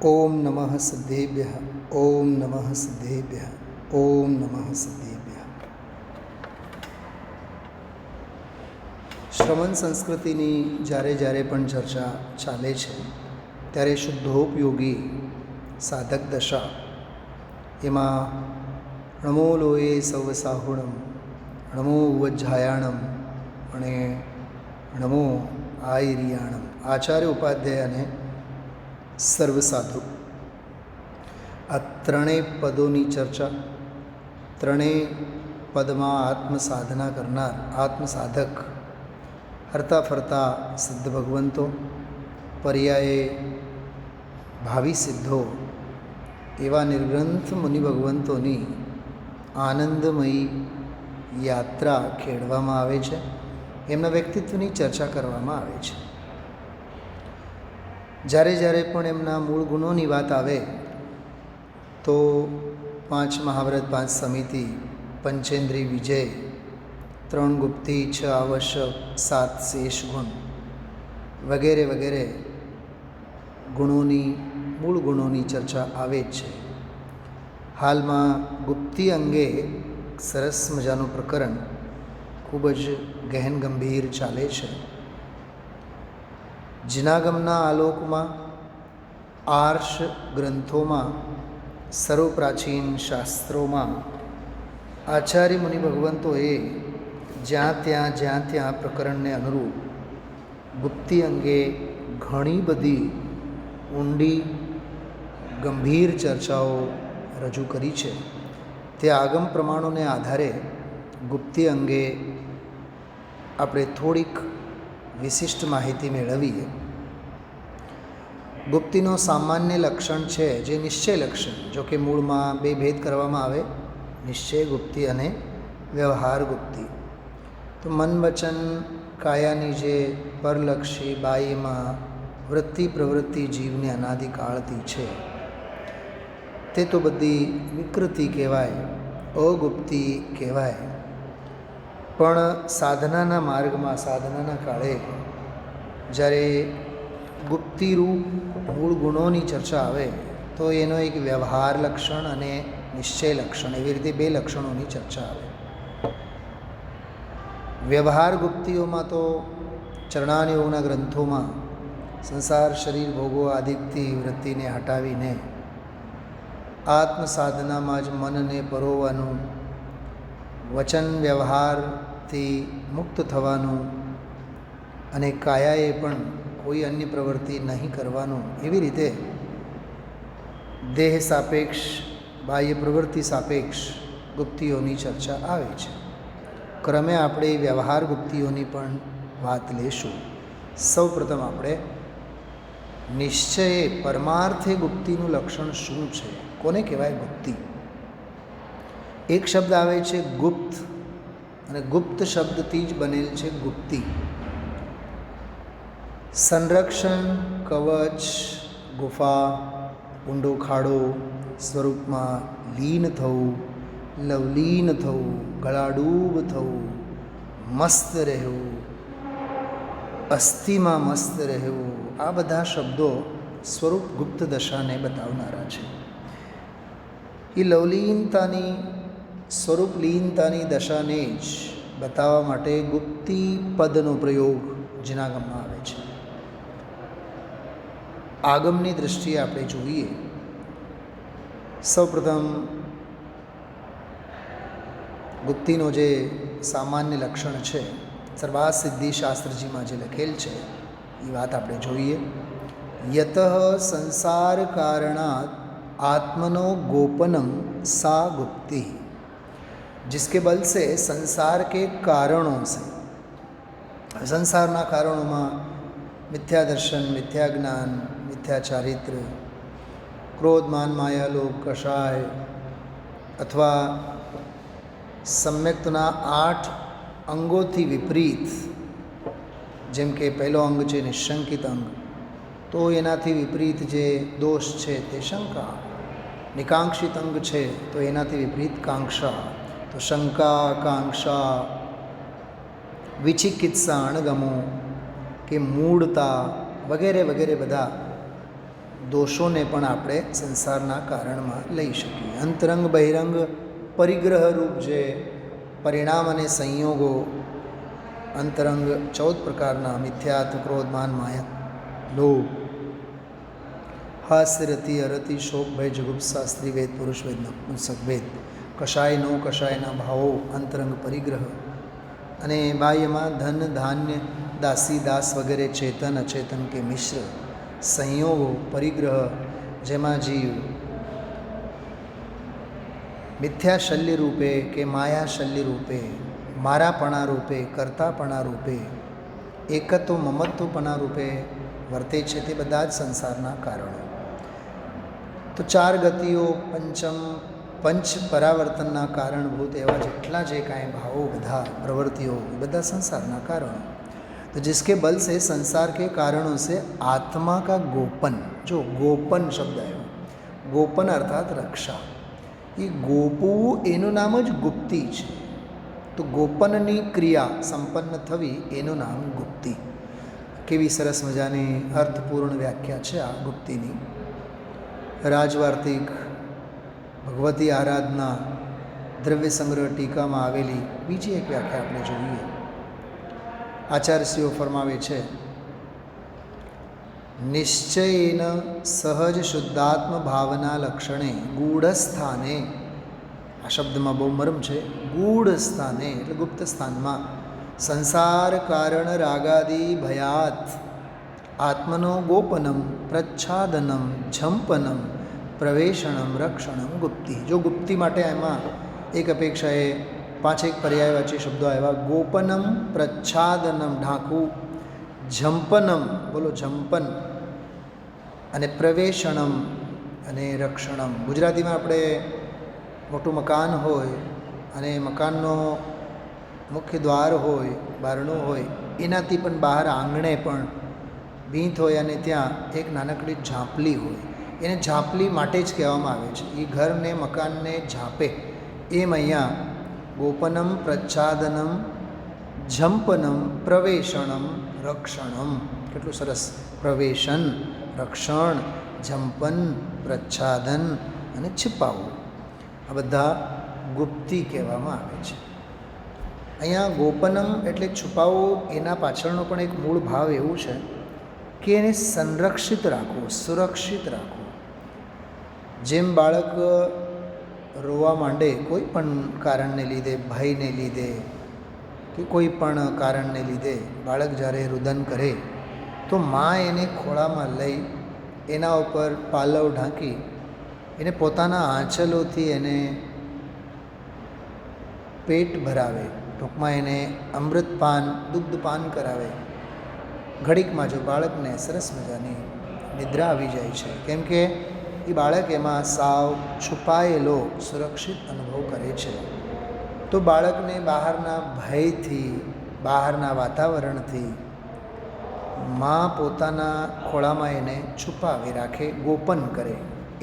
ઓમ નમઃ સિદ્ધેભ્યઃ ઓમ નમઃ સિદ્ધેભ્યઃ ઓમ નમઃ સિદ્ધેભ્યઃ. શ્રવણ સંસ્કૃતિની જ્યારે જ્યારે પણ ચર્ચા ચાલે છે ત્યારે શુદ્ધોપયોગી સાધક દશા એમાં નમો લોએ સૌ સાહુણમ, નમો ઉવજ્જાયાણમ અને નમો આયરિયાણમ આચાર્ય ઉપાધ્યાય અને સર્વસાધુ આ ત્રણેય પદોની ચર્ચા, ત્રણેય પદમાં આત્મસાધના કરનાર આત્મસાધક, હરતા ફરતા સિદ્ધ ભગવંતો, પર્યાયે ભાવિ સિદ્ધો એવા નિર્ગ્રંથ મુનિ ભગવંતોની આનંદમયી યાત્રા ખેડવામાં આવે છે. એમના વ્યક્તિત્વની ચર્ચા કરવામાં આવે છે. જ્યારે જ્યારે પણ એમના મૂળ ગુણોની વાત આવે તો 5 મહાવ્રત, 5 સમિતિ, પંચેન્દ્રિય વિજય, 3 ગુપ્તિ, 6 આવશ્યક, 7 શેષ ગુણ વગેરે વગેરે ગુણોની, મૂળ ગુણોની ચર્ચા આવે જ છે. હાલમાં ગુપ્તિ અંગે સરસ મજાનું પ્રકરણ ખૂબ જ ગહેન ગંભીર ચાલે છે. જિનાગમના આલોકમાં, આર્ષ ગ્રંથોમાં, સર્વ પ્રાચીન શાસ્ત્રોમાં આચાર્ય મુનિ ભગવંતોએ જ્યાં ત્યાં પ્રકરણને અનુરૂપ ગુપ્તિ અંગે ઘણી બધી ઊંડી ગંભીર ચર્ચાઓ રજૂ કરી છે. તે આગમ પ્રમાણોને આધારે ગુપ્તિ અંગે આપણે થોડીક વિશિષ્ટ માહિતી મેળવીએ. ગુપ્તિનો સામાન્ય લક્ષણ છે જે નિશ્ચય લક્ષણ, જો કે મૂળમાં બે ભેદ કરવામાં આવે, નિશ્ચય ગુપ્તિ અને વ્યવહાર ગુપ્તિ. તો મન વચન કાયાની જે પરલક્ષી બાહ્યમાં વૃત્તિ પ્રવૃત્તિ જીવને અનાદિકાળથી છે તે તો બધી વિકૃતિ કહેવાય, અગુપ્તિ કહેવાય. પણ સાધનાના માર્ગમાં, સાધનાના કાળે જ્યારે ગુપ્તિરૂપ મૂળ ગુણોની ચર્ચા આવે તો એનો એક વ્યવહાર લક્ષણ અને નિશ્ચય લક્ષણ, એવી રીતે બે લક્ષણોની ચર્ચા આવે. વ્યવહાર ગુપ્તિઓમાં તો ચરણાનયોગના ગ્રંથોમાં સંસાર, શરીર, ભોગો આદિથી વૃત્તિને હટાવીને આત્મ સાધનામાં જ મનને પરોવવાનું, વચન વ્યવહારથી મુક્ત થવાનું અને કાયાએ પણ કોઈ અન્ય પ્રવૃત્તિ નહીં કરવાનું, એવી રીતે દેહ સાપેક્ષ, બાહ્ય પ્રવૃત્તિ સાપેક્ષ ગુપ્તિઓની ચર્ચા આવે છે. ક્રમે આપણે વ્યવહાર ગુપ્તિઓની પણ વાત લેશું. સૌપ્રથમ આપણે નિશ્ચયે પરમાર્થે ગુપ્તિનું લક્ષણ શું છે, કોને કહેવાય ગુપ્તિ? એક શબ્દ આવે છે ગુપ્ત, અને ગુપ્ત શબ્દથી જ બનેલ છે ગુપ્તિ. સંરક્ષણ, કવચ, ગુફા, ઊંડો ખાડો, સ્વરૂપમાં લીન થવું, લવલીન થવું, ગળાડૂબ થવું, મસ્ત રહેવું, અસ્થિમાં મસ્ત રહેવું, આ બધા શબ્દો સ્વરૂપ ગુપ્ત દશાને બતાવનારા છે. એ લવલીનતાની, સ્વરૂપ લીનતાની દશાને જ બતાવવા માટે ગુપ્તિ પદનો પ્રયોગ જિનાગમમાં આવે છે. આગમની દૃષ્ટિએ આપણે જોઈએ, સૌપ્રથમ ગુપ્તિનો જે સામાન્ય લક્ષણ છે, સર્વાર્થ સિદ્ધિ શાસ્ત્રજીમાં જે લખેલ છે એ વાત આપણે જોઈએ. યતઃ સંસાર કારણાત आत्मनो गोपनम सा गुप्ति, जिसके बल से संसार के कारणों से, संसाરના કારણોમાં મિથ્યા દર્શન, મિથ્યા જ્ઞાન, મિથ્યા ચારિત્ર, ક્રોધ, માન, માયા, લોભ, કષાય અથવા સમ્યક્તના 8 અંગોથી વિપરીત, જેમ કે પહેલો અંગ છે નિશંકિત અંગ, તો એનાથી વિપરીત જે દોષ છે તે શંકા. નિકાંક્ષિત અંગ છે તો એનાથી વિપરીત કાંક્ષા. તો શંકા, કાંક્ષા, વિચિકિત્સા, અણગમો કે મૂળતા વગેરે વગેરે બધા દોષોને પણ આપણે સંસારના કારણમાં લઈ શકીએ. અંતરંગ બહિરંગ પરિગ્રહ રૂપ જે પરિણામ અને સંયોગો, અંતરંગ 14 પ્રકારના મિથ્યાત્વ, ક્રોધ, માન, માયા, લોભ, હાસ્ય, રતિ, અરતિ, શોક, ભય, જુગુપ્સા, સ્ત્રી ભેદ, પુરુષ ભેદ, નપુંસક ભેદ, કશાયનો કશાયના ભાવો, અંતરંગ પરિગ્રહ, અને બાહ્યમાં ધન, ધાન્ય, દાસી, દાસ વગેરે ચેતન અચેતન કે મિશ્ર સંયોગો, પરિગ્રહ, જેમાં જીવ મિથ્યા શલ્ય રૂપે કે માયા શલ્ય રૂપે, મારાપણા રૂપે, કર્તાપણા રૂપે, એકત્વ મમત્વપણા રૂપે વર્તે છે, તે બધા જ સંસારના કારણો. તો 4 ગતિઓ, પંચ પરાવર્તનના કારણભૂત એવા જેટલા જે કાંઈ ભાવો, બધા પ્રવૃત્તિઓ, એ બધા સંસારના કારણો. तो जिसके बल से संसार के कारणों से आत्मा का गोपन, जो गोपन शब्द है, गोपन अर्थात रक्षा, ये गोपવું એનું નામ જ ગુપ્તિ છે. તો ગોપનની ક્રિયા સંપન્ન થવી એનું નામ ગુપ્તિ. કેવી સરસ મજાની અર્થપૂર્ણ વ્યાખ્યા છે આ ગુપ્તિની. રાજવાર્તિક ભગવતી આરાધના દ્રવ્ય સંગ્રહ ટીકામાં આવેલી બીજી એક વ્યાખ્યા આપણે જોઈએ. આચાર્યશ્રીઓ ફરમાવે છે, નિશ્ચયેન સહજ શુદ્ધાત્મ ભાવના લક્ષણે ગૂઢ સ્થાને, આ શબ્દમાં બહુ મરમ છે, ગૂઢ સ્થાને એટલે ગુપ્ત સ્થાનમાં, સંસાર કારણ રાગાદી ભયાત આત્મનો ગોપનમ પ્રચ્છાદનમ ઝંપનમ પ્રવેશણમ રક્ષણમ ગુપ્તિ. જો ગુપ્તિ માટે એમાં એક અપેક્ષાએ 5 પર્યાયવાચી શબ્દો આવ્યા. ગોપનમ, પ્રચ્છાદનમ ઢાંકવું, ઝંપનમ બોલો ઝંપન, અને પ્રવેશણમ અને રક્ષણમ. ગુજરાતીમાં આપણે મોટું મકાન હોય અને મકાનનો મુખ્ય દ્વાર હોય, બારણું હોય, એનાથી પણ બહાર આંગણે પણ ભીંત હોય અને ત્યાં એક નાનકડી ઝાંપલી હોય. એને ઝાંપલી માટે જ કહેવામાં આવે છે. એ ઘરને, મકાનને ઝાંપે. એમ અહીંયા ગોપનમ, પ્રચ્છાદનમ, ઝંપનમ, પ્રવેશણમ, રક્ષણમ. કેટલું સરસ! પ્રવેશન, રક્ષણ, ઝંપન, પ્રચ્છાદન અને છિપાવવું, આ બધા ગુપ્તિ કહેવામાં આવે છે. અહીંયા ગોપનમ એટલે છુપાવવું, એના પાછળનો પણ એક મૂળ ભાવ એવું છે કે એને સંરક્ષિત રાખવું, સુરક્ષિત રાખવું. જેમ બાળક રોવા માંડે કોઈ પણ કારણને લીધે, ભયને લીધે કે કોઈ પણ કારણને લીધે બાળક જ્યારે રુદન કરે તો મા એને ખોળામાં લઈ એના ઉપર પાલવ ઢાંકી એને પોતાના આંચલોથી એને પેટ ભરાવે, ટૂંકમાં એને અમૃતપાન, દુગ્ધપાન કરાવે. ઘડીકમાં જો બાળકને સરસ મજાની નિદ્રા આવી જાય છે, કેમ કે એ બાળક એમાં સાવ છુપાયેલો સુરક્ષિત અનુભવ કરે છે. તો બાળકને બહારના ભયથી, બહારના વાતાવરણથી મા પોતાના ખોળામાં એને છુપાવી રાખે, ગોપન કરે.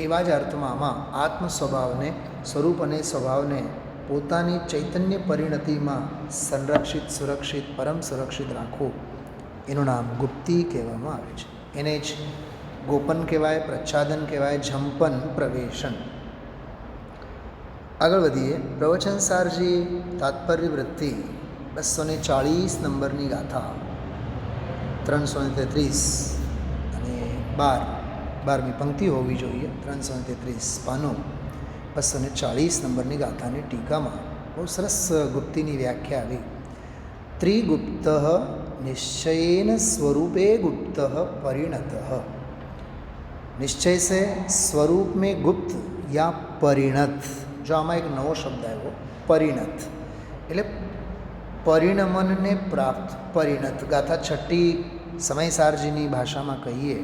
એવા જ અર્થમાં આમાં આત્મ સ્વભાવને, સ્વરૂપ અને સ્વભાવને પોતાની ચૈતન્ય પરિણતિમાં સંરક્ષિત, સુરક્ષિત, પરમ સુરક્ષિત રાખવું, એનું નામ ગુપ્તિ કહેવામાં આવે છે. એને જ ગોપન કહેવાય, પ્રચ્છાદન કહેવાય, ઝંપન, પ્રવેશન. આગળ વધીએ. પ્રવચનસારજી તાત્પર્ય વૃત્તિ 240 નંબરની ગાથા, 333 અને 12મી પંક્તિ હોવી જોઈએ. 333 પાનો 240 નંબરની ગાથાની ટીકામાં બહુ સરસ ગુપ્તિની વ્યાખ્યા આવી. ત્રિગુપ્ત નિશ્ચયેન સ્વરૂપે ગુપ્ત परिणत. निश्चय से स्वरूप में गुप्त या परिणत. जो आमा एक नવો શબ્દ આવ્યો, પરિણત એટલે પરિણમનને પ્રાપ્ત. પરિણત ગાથા 6 સમયસારજીની ભાષામાં કહીએ,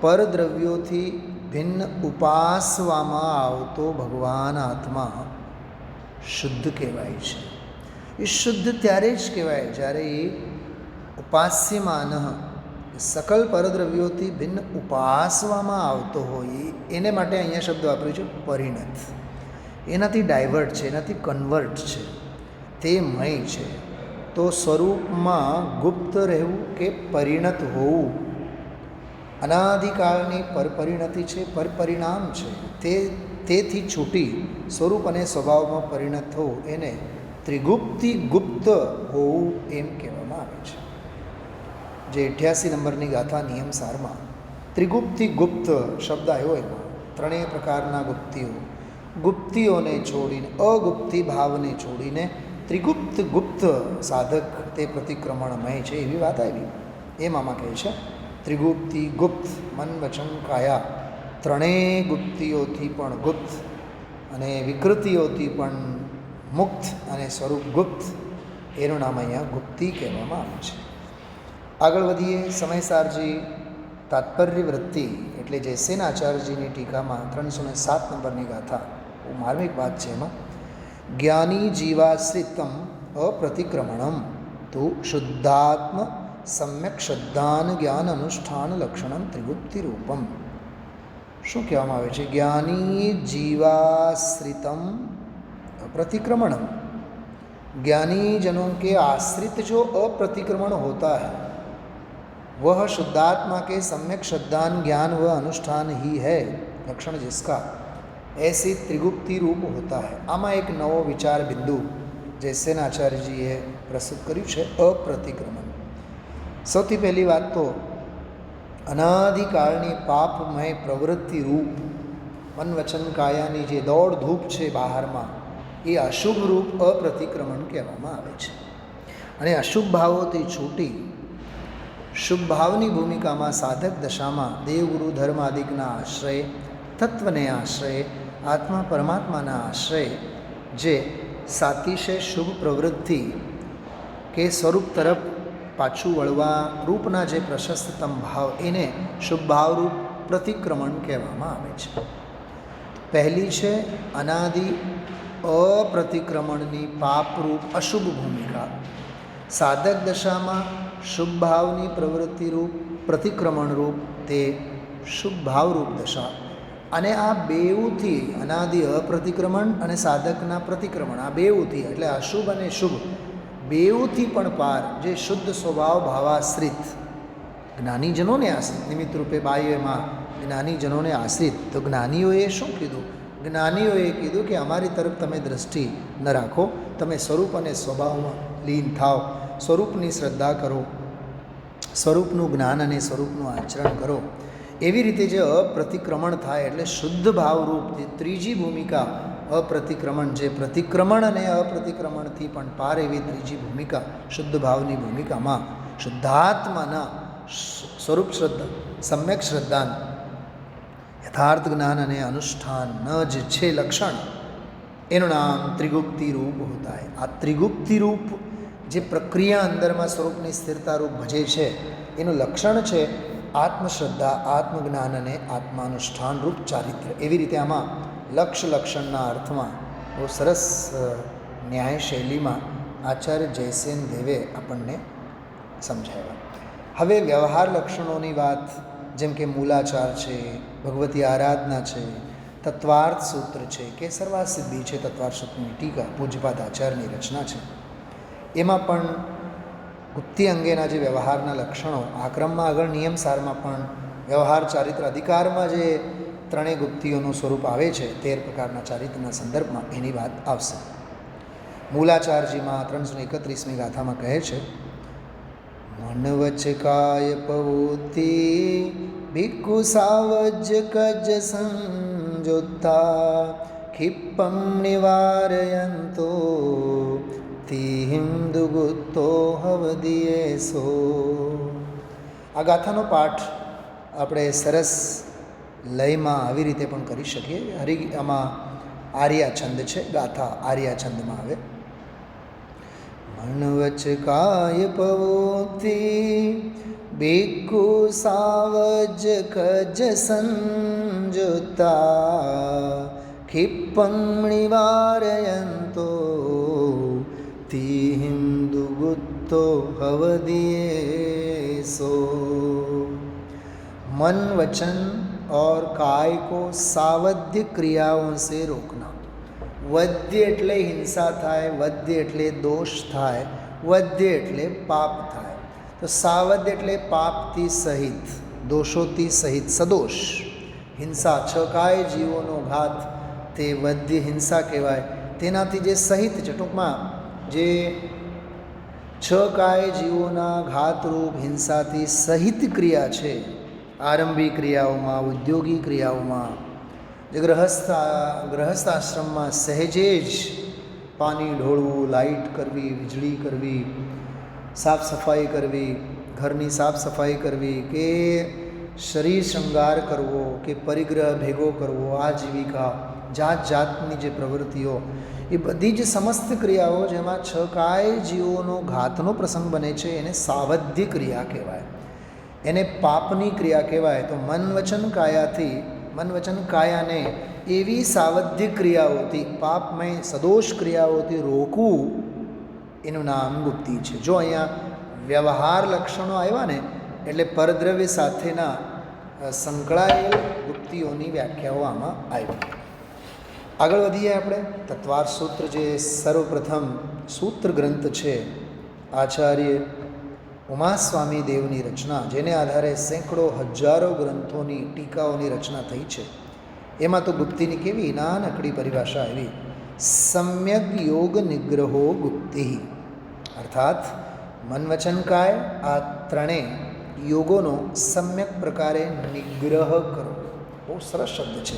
પરદ્રવ્યોથી ભિન્ન ઉપાસવામાં આવતો ભગવાન આત્મા શુદ્ધ કહેવાય છે. એ શુદ્ધ ત્યારે જ કહેવાય જ્યારે એ ઉપાસ્યમાન, સકલ પરદ્રવ્યોથી ભિન્ન ઉપાસવામાં આવતો હોય. એને માટે અહીંયા શબ્દ વાપર્યો છે પરિણત. એનાથી ડાયવર્ટ છે, એનાથી કન્વર્ટ છે, તે મય છે. તો સ્વરૂપમાં ગુપ્ત રહેવું કે પરિણત હોવું અનાદિકાળની પરપરિણતિ છે, પરપરિણામ છે, તેથી છૂટી સ્વરૂપ અને સ્વભાવમાં પરિણત થવું એને ત્રિગુપ્તિ ગુપ્ત હોવું એમ કહેવામાં આવે છે. જે 88 નંબરની ગાથા નિયમસારમાં ત્રિગુપ્તિ ગુપ્ત શબ્દ આવ્યો એમાં ત્રણેય પ્રકારના ગુપ્તિઓને છોડીને અગુપ્તિ ભાવને છોડીને ત્રિગુપ્ત ગુપ્ત સાધક તે પ્રતિક્રમણમય છે એવી વાત આવી. એમ આમાં કહે છે ત્રિગુપ્તિ ગુપ્ત મન વચન કાયા ત્રણેય ગુપ્તિઓથી પણ ગુપ્ત અને વિકૃતિઓથી પણ મુક્ત અને સ્વરૂપ ગુપ્ત એનું નામ અહીંયા ગુપ્તિ કહેવામાં આવે છે. આગળ વધીએ. સમયસારજી તાત્પર્ય વૃત્તિ એટલે જયસેનાચાર્યજીની ટીકામાં 307 નંબરની ગાથા બહુ માર્મિક વાત છે. એમાં જ્ઞાની જીવાશ્રિતમ અપ્રતિક્રમણમ તો શુદ્ધાત્મ સમ્યક શ્રદ્ધાન જ્ઞાન અનુષ્ઠાન લક્ષણમ ત્રિગુપ્તિ રૂપમ. શું કહેવામાં આવે છે? જ્ઞાની જીવાશ્રિતમ अप्रतिक्रमणम. ज्ञानी जनों के आश्रित जो अप्रतिक्रमण होता है वह शुद्धात्मा के सम्यक श्रद्धान ज्ञान व अनुष्ठान ही है, लक्षण जिसका ऐसे त्रिगुप्ति रूप होता है. આમાં એક નવો વિચાર બિંદુ જયસેનાચાર્યજીએ પ્રસ્તુત કર્યું છે અપ્રતિક્રમણ. સૌથી પહેલી વાત તો અનાદિકાળની પાપમય પ્રવૃત્તિ રૂપ મન વચન કાયાની જે દોડ ધૂપ છે બહારમાં એ અશુભ રૂપ અપ્રતિક્રમણ કહેવામાં આવે છે. અને અશુભ ભાવોથી છૂટી શુભ ભાવની ભૂમિકામાં સાધક દશામાં દેવગુરુ ધર્માદિકના આશ્રય, તત્વને આશ્રય, આત્મા પરમાત્માના આશ્રય જે સાતિશય શુભ પ્રવૃત્તિ કે સ્વરૂપ તરફ પાછું વળવા રૂપના જે પ્રશસ્તતમ ભાવ એને શુભ ભાવરૂપ પ્રતિક્રમણ કહેવામાં આવે છે. પહેલી છે અનાદિ અપ્રતિક્રમણની પાપરૂપ અશુભ ભૂમિકા. સાધક દશામાં શુભ ભાવની પ્રવૃત્તિ રૂપ પ્રતિક્રમણ રૂપ તે શુભ ભાવરૂપ દશા. અને આ બેઉથી અનાદિ અપ્રતિક્રમણ અને સાધકના પ્રતિક્રમણ આ બેઉથી એટલે અશુભ અને શુભ બેઉથી પણ પાર જે શુદ્ધ સ્વભાવ ભાવાશ્રિત જ્ઞાનીજનોને આશ્રિત નિમિત્ત રૂપે બાહ્યમાં જ્ઞાનીજનોને આશ્રિત. તો જ્ઞાનીઓએ શું કીધું? જ્ઞાનીઓએ કીધું કે અમારી તરફ તમે દૃષ્ટિ ન રાખો, તમે સ્વરૂપ અને સ્વભાવમાં લીન થાઓ, સ્વરૂપની શ્રદ્ધા કરો, સ્વરૂપનું જ્ઞાન અને સ્વરૂપનું આચરણ કરો. એવી રીતે જે અપ્રતિક્રમણ થાય એટલે શુદ્ધ ભાવરૂપ જે ત્રીજી ભૂમિકા અપ્રતિક્રમણ જે પ્રતિક્રમણ અને અપ્રતિક્રમણથી પણ પાર એવી ત્રીજી ભૂમિકા શુદ્ધ ભાવની ભૂમિકામાં શુદ્ધાત્માના સ્વરૂપ શ્રદ્ધા, સમ્યક શ્રદ્ધાન, યથાર્થ જ્ઞાન અને અનુષ્ઠાન જ છે લક્ષણ એનું નામ ત્રિગુપ્તિ રૂપ હોતા હૈ. આ ત્રિગુપ્તિ રૂપ જે પ્રક્રિયા અંદરમાં સ્વરૂપની સ્થિરતા રૂપ ભજે છે એનું લક્ષણ છે આત્મશ્રદ્ધા, આત્મજ્ઞાન અને આત્માનુષ્ઠાન રૂપ ચારિત્ર્ય. એવી રીતે આમાં લક્ષણના અર્થમાં બહુ સરસ ન્યાય શૈલીમાં આચાર્ય જયસેન દેવે આપણને સમજાવ્યા. હવે વ્યવહાર લક્ષણોની વાત જેમ કે મૂલાચાર છે, ભગવતી આરાધના છે, તત્વાર્થ સૂત્ર છે કે સર્વાસિદ્ધિ છે, તત્વાર્થ સૂત્રની ટીકા પૂજ્યપાદ આચાર્યની રચના છે. એમાં પણ ગુપ્તિ અંગેના જે વ્યવહારના લક્ષણો આ ક્રમમાં આગળ નિયમસારમાં પણ વ્યવહાર ચારિત્ર અધિકારમાં જે ત્રણેય ગુપ્તિઓનું સ્વરૂપ આવે છે 13 પ્રકારના ચારિત્રના સંદર્ભમાં એની વાત આવશે. મૂલાચાર્યજીમાં 331મી ગાથામાં કહે છે મન વચ કાય પવોતિ ભિક્ષુ સાવજ કજ સંજોતા ખિપ્પમ નિવારયંતો તિહિમ દુગુતો હવદિયેસો. આ ગાથાનો પાઠ આપણે સરસ લયમાં આવી રીતે પણ કરી શકીએ. આમાં આર્યા છંદ છે, ગાથા આર્યા છંદમાં આવે. મન વચ કાય પવોતિ ભિક્ષુ સાવજ કજ સંજોતા ખિપ્પમ નિવારયંતો તિહિમ દુગુતો हवदियेसो. मन वचन और काय को सावध्य क्रियाओं से रोकना. वध्य એટલે હિંસા થાય, વધ્ય એટલે દોષ થાય, વધ્ય એટલે પાપ થાય. તો સાવધ્ય એટલે પાપથી સહિત દોષોથી સહિત સદોષ હિંસા, છ કાય જીવોનો ઘાત તે વધ્ય હિંસા કહેવાય. તેનાથી જે સહિત છે, ટૂંકમાં જે છ કાય જીવોના ઘાતરૂપ હિંસાથી સહિત ક્રિયા છે, આરંભી ક્રિયાઓમાં, ઉદ્યોગી ક્રિયાઓમાં, જે ગૃહસ્થ આશ્રમમાં સહેજે જ પાણી ઢોળવું, લાઇટ કરવી, વીજળી કરવી, સાફ સફાઈ કરવી, ઘરની સાફ સફાઈ કરવી, કે શરીર શૃંગાર કરવો, કે પરિગ્રહ ભેગો કરવો, આજીવિકા, જાત જાતની જે પ્રવૃત્તિઓ, એ બધી જ સમસ્ત ક્રિયાઓ જેમાં છ કાય જીવોનો ઘાતનો પ્રસંગ બને છે એને સાવધ્ય ક્રિયા કહેવાય, એને પાપની ક્રિયા કહેવાય. તો મન વચન કાયાથી, મન વચન કાયાને એવી સાવધ્ય ક્રિયાઓથી, પાપમય સદોષ ક્રિયાઓથી રોકવું, એનું નામ ગુપ્તિ છે. જો અહીંયા વ્યવહાર લક્ષણો આવ્યા ને એટલે પરદ્રવ્ય સાથેના સંકળાયેલ ગુપ્તિઓની વ્યાખ્યાઓ આમાં આવી. આગળ વધીએ આપણે. તત્વાર સૂત્ર જે સર્વપ્રથમ સૂત્ર ગ્રંથ છે, આચાર્ય ઉમાસ્વામી દેવની રચના, જેને આધારે સેંકડો હજારો ગ્રંથોની ટીકાઓની રચના થઈ છે, એમાં તો ગુપ્તિની કેવી નાનકડી પરિભાષા આવી. સમ્યક યોગ નિગ્રહો ગુપ્તિ, અર્થાત મન વચન કાય આ ત્રણેય યોગોનો સમ્યક પ્રકારે નિગ્રહ કરવો. બહુ સરસ શબ્દ છે,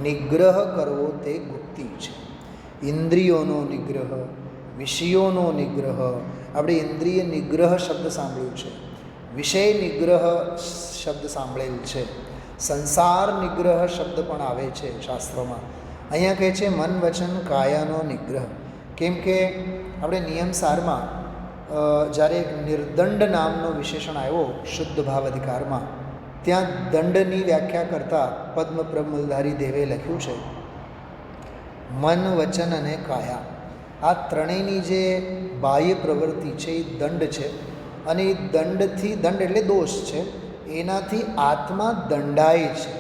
નિગ્રહ કરવો તે ગુપ્તિ છે. ઇન્દ્રિયોનો નિગ્રહ, વિષયોનો નિગ્રહ, આપણે ઇન્દ્રિય નિગ્રહ શબ્દ સાંભળ્યું છે, વિષય નિગ્રહ શબ્દ સાંભળેલ છે, સંસાર નિગ્રહ શબ્દ પણ આવે છે શાસ્ત્રોમાં. અહીંયા કહે છે મન વચન કાયાનો નિગ્રહ. કેમ કે આપણે નિયમસારમાં જ્યારે એક નિર્દંડ નામનો વિશેષણ આવ્યો શુદ્ધ ભાવ અધિકારમાં, ત્યાં દંડની વ્યાખ્યા કરતાં પદ્મપ્રમલધારી દેવે લખ્યું છે મન વચન અને કાયા આ ત્રણેયની જે બાહ્ય પ્રવૃત્તિ છે એ દંડ છે, અને એ દંડથી, દંડ એટલે દોષ છે, એનાથી આત્મા દંડાય છે.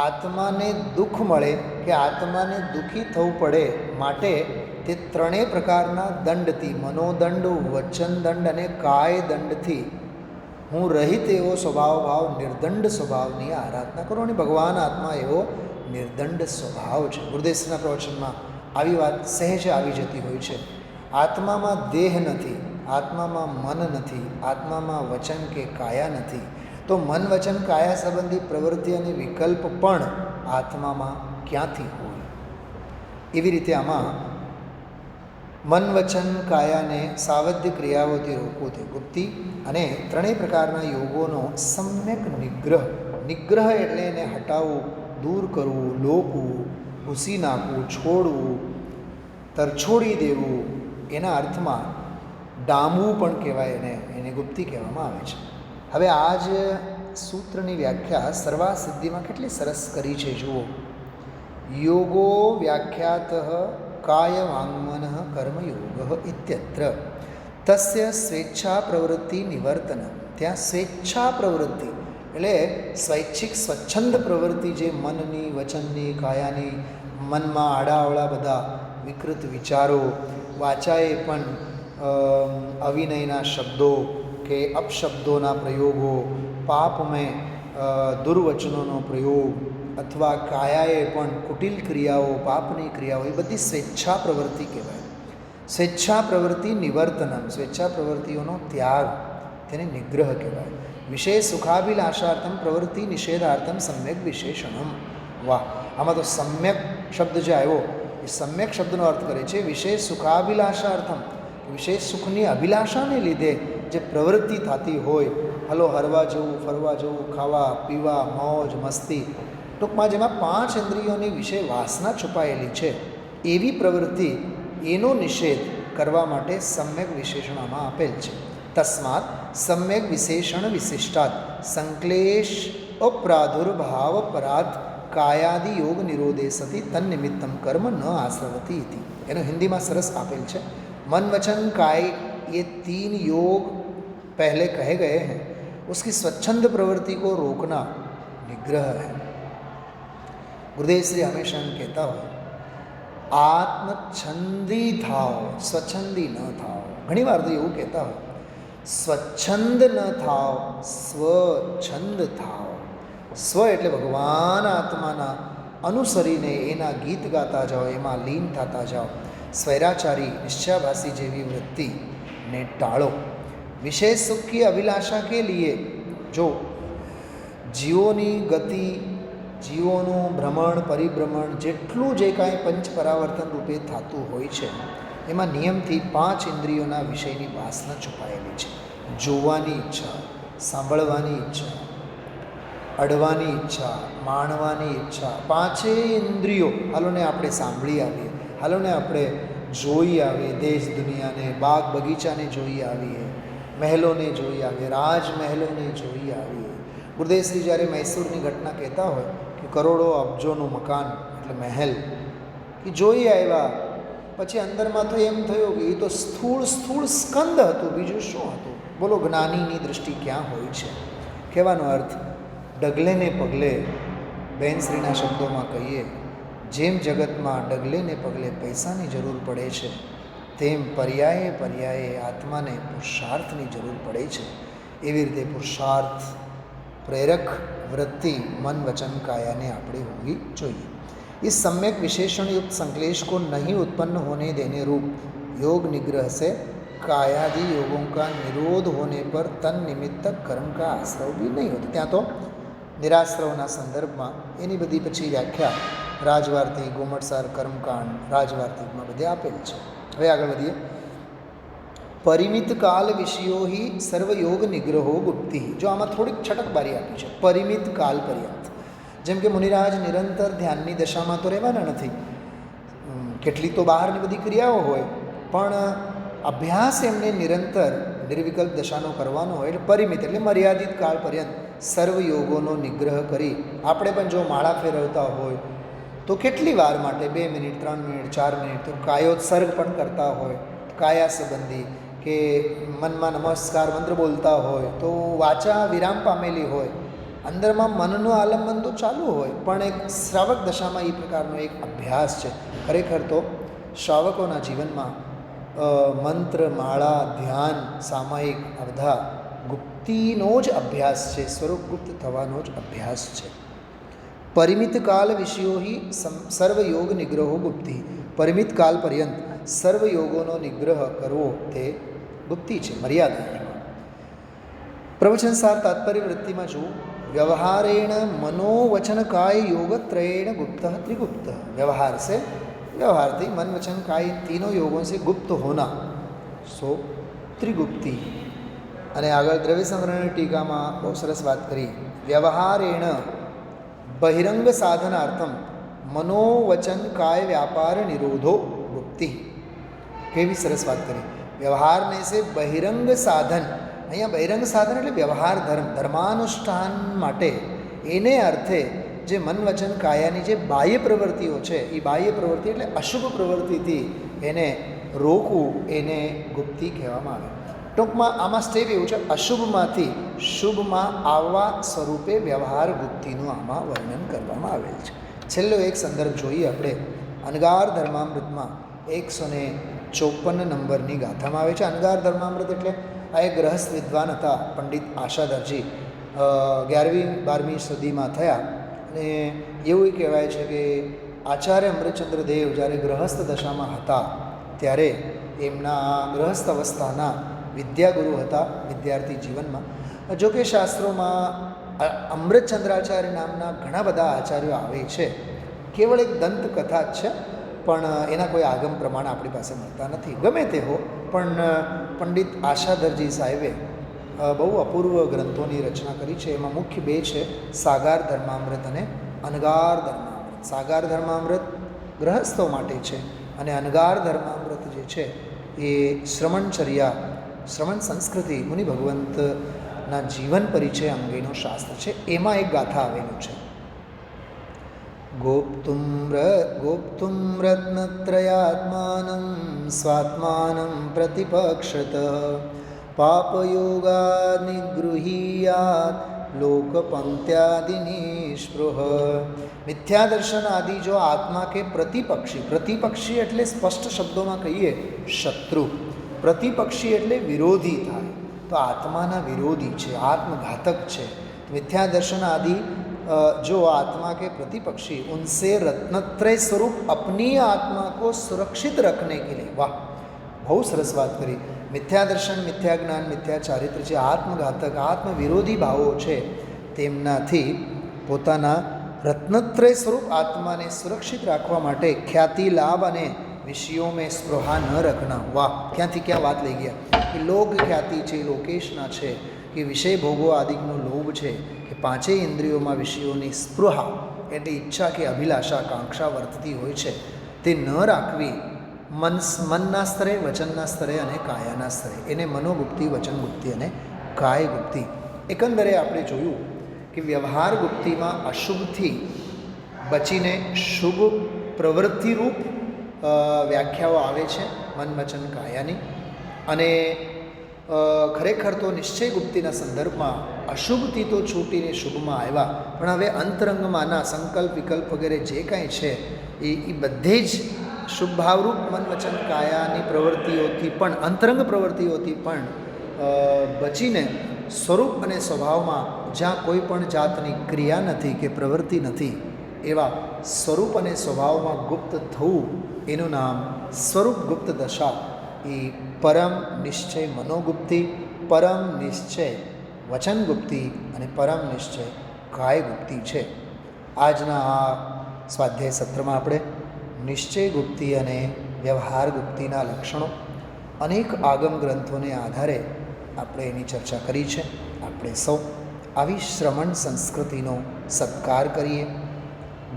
આત્માને દુઃખ મળે કે આત્માને દુઃખી થવું પડે માટે તે ત્રણેય પ્રકારના દંડથી, મનોદંડ, વચન દંડ અને કાય દંડથી હું રહિત એવો સ્વભાવ ભાવ, નિર્દંડ સ્વભાવની આરાધના કરો. અને ભગવાન આત્મા એવો નિર્દંડ સ્વભાવ છે. ગુરુદેવના પ્રવચનમાં આવી વાત સહેજ આવી જતી હોય છે. આત્મામાં દેહ નથી, આત્મામાં મન નથી, આત્મામાં વચન કે કાયા નથી, તો મન વચન કાયા સંબંધી પ્રવૃત્તિ અને વિકલ્પ પણ આત્મામાં ક્યાંથી હોય? એવી રીતે આમાં મન વચન કાયાને સાવધ્ય ક્રિયાઓથી રોકવું તે ગુપ્તિ, અને ત્રણેય પ્રકારના યોગોનો સમ્યક નિગ્રહ. નિગ્રહ એટલે એને હટાવવું, દૂર કરવું, લોપવું, ભૂસી નાખવું, છોડવું, તરછોડી દેવું, એના અર્થમાં ડામવું પણ કહેવાય, એને ગુપ્તિ કહેવામાં આવે છે. હવે આ જ સૂત્રની વ્યાખ્યા સર્વા સિદ્ધિમાં કેટલી સરસ કરી છે જુઓ. યોગો વ્યાખ્યાત કાય વાંગમન કર્મયોગ ઇત્યત્ર તસ્ય સ્વેચ્છા પ્રવૃત્તિ નિવર્તન. ત્યાં સ્વેચ્છા પ્રવૃત્તિ એટલે સ્વૈચ્છિક સ્વચ્છંદ પ્રવૃત્તિ, જે મનની, વચનની, કાયાની, મનમાં આડાઅવળા બધા વિકૃત વિચારો, વાચાએ પણ અવિનયના શબ્દો કે અપશબ્દોના પ્રયોગો, પાપમય દુર્વચનોનો પ્રયોગ, અથવા કાયાએ પણ કુટિલ ક્રિયાઓ, પાપની ક્રિયાઓ, એ બધી સ્વેચ્છા પ્રવૃત્તિ કહેવાય. સ્વેચ્છા પ્રવૃત્તિ નિવર્તનમ, સ્વેચ્છા પ્રવૃત્તિઓનો ત્યાગ, તેને નિગ્રહ કહેવાય. વિશેષ સુખાભિલાષાર્થમ પ્રવૃત્તિ નિષેધાર્થમ સમ્યક વિશેષણમ. વાહ! આમાં તો સમ્યક શબ્દ જે આવ્યો એ સમ્યક શબ્દનો અર્થ કરે છે વિશેષ સુખાભિલાષાર્થમ. વિશેષ સુખની અભિલાષાને લીધે જે પ્રવૃત્તિ થતી હોય, હલો હરવા જવું, ફરવા જવું, ખાવા પીવા, મોજ મસ્તી, ટૂંકમાં જેમાં પાંચ ઇન્દ્રિયોની વિશે વાસના છુપાયેલી છે, એવી પ્રવૃત્તિ, એનો નિષેધ કરવા માટે સમ્યક વિશેષણમાં આપેલ છે. તસ્માત સમ્યક વિશેષણ વિશિષ્ટાત સંક્લેશ અપ્રાદુર્ભાવ પરાત કાયાદિ યોગ નિરોધે સતી તન્નિમિત્તમ કર્મ ન આશ્રવતી इति. એનો હિન્દીમાં સરસ આપેલ છે. मन वचन काय ये तीन योग पहले कहे गए हैं, उसकी स्वच्छंद प्रवृत्ति को रोकना निग्रह है. गुरुदेव श्री हमेशा कहता हो आत्मछंदी थाओ, स्वच्छंदी न थाओ. घनी बार तो એવું કહેતા હોય, સ્વચ્છંદ ન થાઓ, સ્વચ્છંદ થાઓ. સ્વ એટલે ભગવાન આત્માના અનુસરીને એના ગીત ગાતા જાઓ, એમાં લીન થતા જાઓ. સ્વૈરાચારી નિશ્ચયાભાસી જેવી વૃત્તિને ટાળો. વિશેષ સુખ કી અભિલાષા કે લીએ, જો જીવોની ગતિ, જીવોનું ભ્રમણ પરિભ્રમણ જેટલું જે કાંઈ પંચ પરાવર્તન રૂપે થતું હોય છે એમાં નિયમથી 5 ઇન્દ્રિયોના વિષયની વાસના છુપાયેલી છે. જોવાની ઈચ્છા, સાંભળવાની ઈચ્છા, અડવાની ઈચ્છા, માણવાની ઈચ્છા, 5 ઇન્દ્રિયો. હાલોને આપણે સાંભળી આવીએ, હાલોને આપણે જોઈ આવીએ, દેશ દુનિયાને, બાગ બગીચાને જોઈ આવીએ, મહેલોને જોઈ આવીએ, રાજમહેલોને જોઈ આવીએ. ગુરુદેવશ્રી જ્યારે મૈસૂરની ઘટના કહેતા હોય કે કરોડો અબજોનું મકાન એટલે મહેલ કે જોઈ આવ્યા, પછી અંદરમાં તો એમ થયું કે એ તો સ્થૂળ સ્કંદ હતું, બીજું શું હતું? બોલો, જ્ઞાનીની દૃષ્ટિ ક્યાં હોય છે? કહેવાનો અર્થ, ડગલે ને પગલે, બહેનશ્રીના શબ્દોમાં કહીએ, જેમ જગતમાં ડગલે ને પગલે પૈસાની જરૂર પડે છે, તેમ પર્યાયે આત્માને પુરુષાર્થની જરૂર પડે છે. એવી રીતે પુરુષાર્થ પ્રેરક वृत्ति मन वचन काया ने આપણે હોવી જોઈએ. इस सम्यक विशेषण युक्त संक्लेश को नहीं उत्पन्न होने देने रूप योग निग्रह से कायादि योगों का निरोध होने पर तन निमित्तक कर्म का आश्रव भी नहीं होता. ત્યાં તો નિરાશ્રવના સંદર્ભમાં એની બધી પછી વ્યાખ્યા રાજવાર્તિક, ગોમટસાર, કર્મકાંડ, રાજવાર્તિકમાં બધે આપેલ છે. હવે આગળ વધીએ. પરિમિત કાલ વિષયો હિ સર્વયોગ નિગ્રહો ગુપ્તિ. જો આમાં થોડીક છટકબારી આપી છે, પરિમિત કાલ પર્યંત. જેમ કે મુનિરાજ નિરંતર ધ્યાનની દશામાં તો રહેવાના નથી, કેટલી તો બહારની બધી ક્રિયાઓ હોય, પણ અભ્યાસ એમને નિરંતર નિર્વિકલ્પ દશાનો કરવાનો હોય, એટલે પરિમિત એટલે મર્યાદિત કાળ પર્યંત સર્વયોગોનો નિગ્રહ કરી. આપણે પણ જો માળા ફેરવતા હોય તો કેટલી વાર માટે, 2 મિનિટ, 3 મિનિટ, 4 મિનિટ, તો કાયોત્સર્ગ પણ કરતા હોય, કાયા સંબંધી, કે મનમાં નમસ્કાર મંત્ર બોલતા હોય, તો વાચા વિરામ પામેલી હોય, અંદરમાં મનનું આલંબન તો ચાલુ હોય, પણ એક શ્રાવક દશામાં એ પ્રકારનો એક અભ્યાસ છે. ખરેખર તો શ્રાવકોના જીવનમાં મંત્ર, માળા, ધ્યાન, સામાયિક આ બધા ગુપ્તિનો જ અભ્યાસ છે, સ્વરૂપ ગુપ્ત થવાનો જ અભ્યાસ છે. પરિમિત કાલ વિષયો હિ સર્વયોગ નિગ્રહો ગુપ્તિ. પરિમિત કાલ પર્યંત સર્વયોગોનો નિગ્રહ કરવો તે ગુપ્તિ છે, મર્યાદા. પ્રવચનસાર તાત્પર્ય વૃત્તિમાં જુઓ. व्यवहारेण मनोवचन काय योगत्रयेण गुप्त त्रिगुप्त. व्यवहार से, व्यवहार थी मन वचन काय तीनों योगों से गुप्त होना, सो त्रिगुप्ति. અને આગળ દ્રવ્ય સંગ્રહની ટીકામાં બહુ સરસ વાત કરી. વ્યવહારેણ બહિરંગ સાધનાર્થમ મનોવચન કાય વ્યાપાર નિરોધો ગુપ્તિ. કેવી સરસ વાત કરી. વ્યવહારને સે બહિરંગ સાધન, અહીંયા બહિરંગ સાધન એટલે વ્યવહાર ધર્મ, ધર્માનુષ્ઠાન માટે એને અર્થે જે મન વચન કાયાની જે બાહ્ય પ્રવૃત્તિઓ છે, એ બાહ્ય પ્રવૃત્તિ એટલે અશુભ પ્રવૃત્તિથી એને રોકવું, એને ગુપ્તિ કહેવામાં આવે. ટૂંકમાં આમાં સ્ટેપ એવું છે, અશુભમાંથી શુભમાં આવવા સ્વરૂપે વ્યવહાર ગુપ્તિનું આમાં વર્ણન કરવામાં આવેલ છે. છેલ્લો એક સંદર્ભ જોઈએ આપણે. અનગાર ધર્મામૃતમાં 154 નંબરની ગાથામાં આવે છે. અનગાર ધર્મામૃત એટલે આ એક ગ્રહસ્થ વિદ્વાન હતા, પંડિત આશાધરજી, 11મી 12મી સદીમાં થયા. અને એવું કહેવાય છે કે આચાર્ય અમૃતચંદ્ર દેવ જ્યારે ગ્રહસ્થ દશામાં હતા ત્યારે એમના ગ્રહસ્થ અવસ્થાના વિદ્યાગુરુ હતા વિદ્યાર્થી જીવનમાં. જોકે શાસ્ત્રોમાં અમૃતચંદ્રાચાર્ય નામના ઘણા બધા આચાર્યો આવે છે, કેવળ એક દંતકથા જ છે, પણ એના કોઈ આગમ પ્રમાણ આપણી પાસે મળતા નથી. ગમે તે હો, પણ પંડિત આશાધરજી સાહેબે બહુ અપૂર્વ ગ્રંથોની રચના કરી છે. એમાં મુખ્ય 2 છે, સાગાર ધર્મામૃત અને અનગાર ધર્મામૃત. સાગાર ધર્મામૃત ગ્રહસ્થો માટે છે, અને અનગાર ધર્મામૃત જે છે એ શ્રમણચર્યા, શ્રવણ સંસ્કૃતિ, મુનિ ભગવંતના જીવન પરિચય અંગેનું શાસ્ત્ર છે. એમાં એક ગાથા આવેલું છે. गोप्तुं रत्नत्रयात्मानं स्वात्मानं प्रतिपक्षत पापयोगात् निगृहीयात् लोकपंक्त्यादिनिष्पृह. મિથ્યા દર્શન આદિ જો આત્મા કે પ્રતિપક્ષી, પ્રતિપક્ષી એટલે સ્પષ્ટ શબ્દોમાં કહીએ શત્રુ, પ્રતિપક્ષી એટલે વિરોધી થાય, તો આત્માના વિરોધી છે, આત્મઘાતક છે. મિથ્યા દર્શન આદિ जो आत्मा के प्रतिपक्षी उनसे रत्नत्रय स्वरूप अपनी आत्मा को सुरक्षित रखने के लिए, वाह બહુ સરસ વાત કરી. મિથ્યા દર્શન, મિથ્યા જ્ઞાન, મિથ્યા ચારિત્ર જે આત્મઘાતક આત્મવિરોધી ભાવો છે તેમનાથી પોતાના રત્નત્રય સ્વરૂપ આત્માને સુરક્ષિત રાખવા માટે ખ્યાતિ લાભ અને વિષયો મેં સ્પૃહા ન રખના. વાહ, ક્યાંથી ક્યાં વાત લઈ ગયા કે લોક ખ્યાતિ છે, લોકેશના છે, કે વિષય ભોગો આદિકનો લોભ છે, કે પાંચેય ઇન્દ્રિયોમાં વિષયોની સ્પૃહા એટલે ઈચ્છા કે અભિલાષા કાંક્ષા વર્તતી હોય છે તે ન રાખવી મનના સ્તરે, વચનના સ્તરે અને કાયાના સ્તરે. એને મનોગુપ્તિ, વચનગુપ્તિ અને કાયગુપ્તિ. એકંદરે આપણે જોયું કે વ્યવહાર ગુપ્તિમાં અશુભથી બચીને શુભ પ્રવૃત્તિરૂપ વ્યાખ્યાઓ આવે છે મન, વચન, કાયાની. અને ખરેખર તો નિશ્ચય ગુપ્તિના સંદર્ભમાં અશુભથી તો છૂટીને શુભમાં આવ્યા, પણ હવે અંતરંગમાંના સંકલ્પ, વિકલ્પ વગેરે જે કાંઈ છે એ બધે જ શુભ ભાવરૂપ મન, વચન, કાયાની પ્રવૃત્તિઓથી પણ, અંતરંગ પ્રવૃત્તિઓથી પણ બચીને સ્વરૂપ અને સ્વભાવમાં જ્યાં કોઈ પણ જાતની ક્રિયા નથી કે પ્રવૃત્તિ નથી એવા સ્વરૂપ અને સ્વભાવમાં ગુપ્ત થવું, એનું નામ સ્વરૂપ ગુપ્ત દશા. એ પરમ નિશ્ચય મનોગુપ્તિ, પરમ નિશ્ચય વચનગુપ્તિ અને પરમ નિશ્ચય કાયગુપ્તિ છે. આજના આ સ્વાધ્યાય સત્રમાં આપણે નિશ્ચય ગુપ્તિ અને વ્યવહાર ગુપ્તિના લક્ષણો અનેક આગમ ગ્રંથોને આધારે આપણે એની ચર્ચા કરી છે. આપણે સૌ આવી શ્રમણ સંસ્કૃતિનો સત્કાર કરીએ,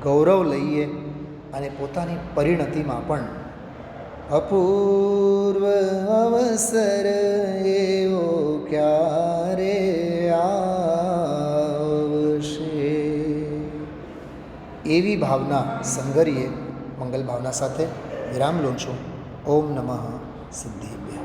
ગૌરવ લઈએ અને પોતાની પરિણતિમાં પણ અપૂર્વ અવસર એવો ક્યારે આવશે એવી ભાવના સંગરીએ. મંગલ ભાવના સાથે વિરામ લઉં છું. ઓમ નમઃ સિદ્ધિભ્ય.